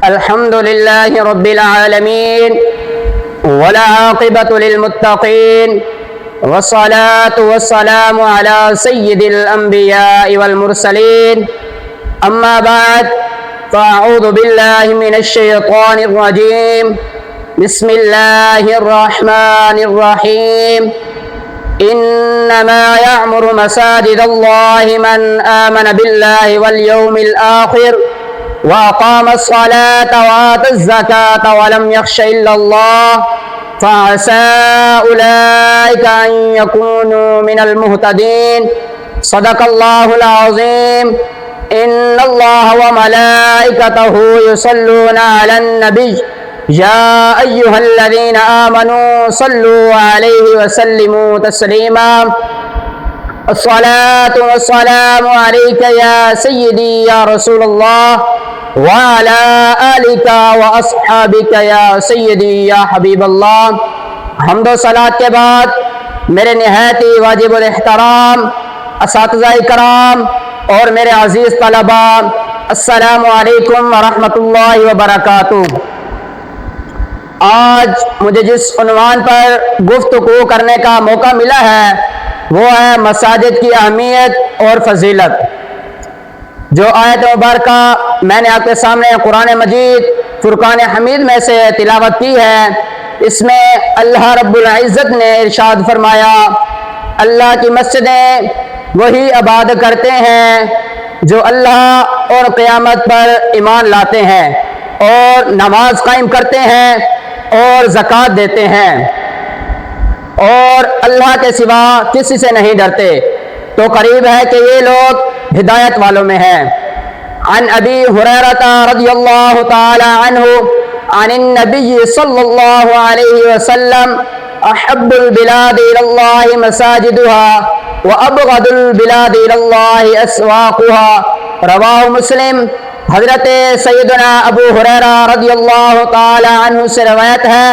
الحمد لله رب العالمين والعاقبة للمتقين والصلاة والسلام على سيد الأنبياء والمرسلين أما بعد فأعوذ بالله من الشيطان الرجيم بسم الله الرحمن الرحيم إنما يعمر مساجد الله من آمن بالله واليوم الآخر وأقام الصلاة وآتى الزكاة ولم يخش إلا الله فعسى أولئك أن يكونوا من المهتدين صدق الله العظيم إن الله وملائكته يصلون على النبي يا أيها الذين آمنوا صلوا عليه وسلموا تسليما الصلاة والسلام عليك يا سيدي يا رسول الله وعلى آلك وأصحابك يا سيدي يا حبیب اللہ۔ حمد و صلاۃ کے بعد میرے نہایت واجب الاحترام اساتذہ کرام اور میرے عزیز طلبہ، السلام علیکم ورحمۃ اللہ وبرکاتہ۔ آج مجھے جس عنوان پر گفتگو کرنے کا موقع ملا ہے وہ ہے مساجد کی اہمیت اور فضیلت۔ جو آیت مبارکہ میں نے آپ کے سامنے قرآن مجید فرقان حمید میں سے تلاوت کی ہے، اس میں اللہ رب العزت نے ارشاد فرمایا، اللہ کی مسجدیں وہی آباد کرتے ہیں جو اللہ اور قیامت پر ایمان لاتے ہیں اور نماز قائم کرتے ہیں اور زکوٰۃ دیتے ہیں اور اللہ کے سوا کسی سے نہیں ڈرتے، تو قریب ہے کہ یہ لوگ ہدایت والوں میں ہیں۔ عن ابی ہریرہ رضی اللہ تعالی عنہ عن النبی صلی اللہ علیہ وسلم احب البلاد الى اللہ مساجدها وابغض البلاد الى اللہ اسواقها، رواہ مسلم۔ حضرت سیدنا ابو ہریرہ رضی اللہ تعالی عنہ سے روایت ہے،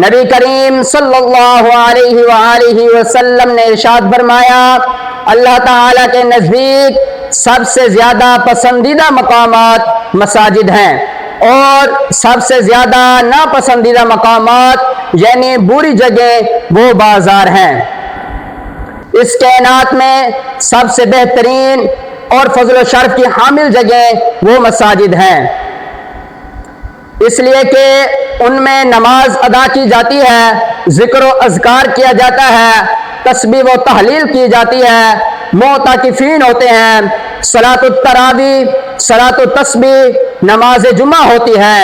نبی کریم صلی اللہ علیہ وآلہ وسلم نے ارشاد فرمایا، اللہ تعالیٰ کے نزدیک سب سے زیادہ پسندیدہ مقامات مساجد ہیں اور سب سے زیادہ ناپسندیدہ مقامات یعنی بری جگہ وہ بازار ہیں۔ اس کائنات میں سب سے بہترین اور فضل و شرف کی حامل جگہ وہ مساجد ہیں، اس لیے کہ ان میں نماز ادا کی جاتی ہے، ذکر و اذکار کیا جاتا ہے، تسبیح و تحلیل کی جاتی ہے، معتکفین ہوتے ہیں، صلاۃ التراویح، صلاۃ التسبیح، نماز جمعہ ہوتی ہے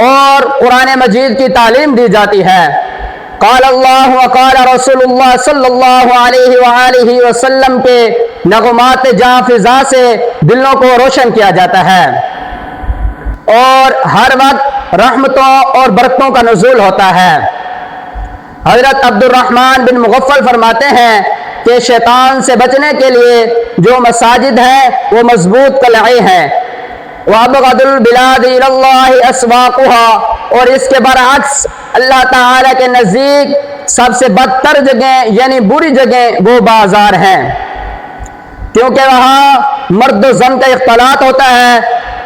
اور قرآن مجید کی تعلیم دی جاتی ہے۔ قال اللہ وقال رسول اللہ صلی اللہ علیہ وآلہ وسلم کے نغمات جاں فضا سے دلوں کو روشن کیا جاتا ہے اور ہر وقت رحمتوں اور برکتوں کا نزول ہوتا ہے۔ حضرت عبد الرحمن بن مغفل فرماتے ہیں کہ شیطان سے بچنے کے لیے جو مساجد ہیں وہ مضبوط قلعے ہیں۔ وَأَبْغَضُ الْبِلَادِ إِلَى اللَّهِ أَسْوَاقُهَا، اور اس کے برعکس اللہ تعالیٰ کے نزدیک سب سے بدتر جگہ یعنی بری جگہ وہ بازار ہیں، کیونکہ وہاں مرد و زن کا اختلاط ہوتا ہے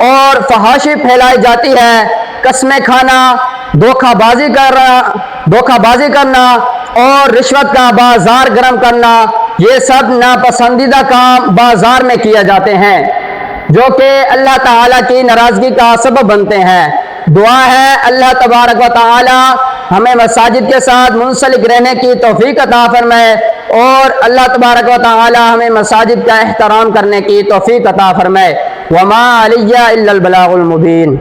اور فحاشی پھیلائی جاتی ہے، قسمیں کھانا، دھوکہ بازی کرنا اور رشوت کا بازار گرم کرنا، یہ سب ناپسندیدہ کام بازار میں کیے جاتے ہیں جو کہ اللہ تعالیٰ کی ناراضگی کا سبب بنتے ہیں۔ دعا ہے اللہ تبارک و تعالی ہمیں مساجد کے ساتھ منسلک رہنے کی توفیق عطا فرمائے اور اللہ تبارک و تعالی ہمیں مساجد کا احترام کرنے کی توفیق عطا فرمائے۔ وما علی الا البلاغ المبین۔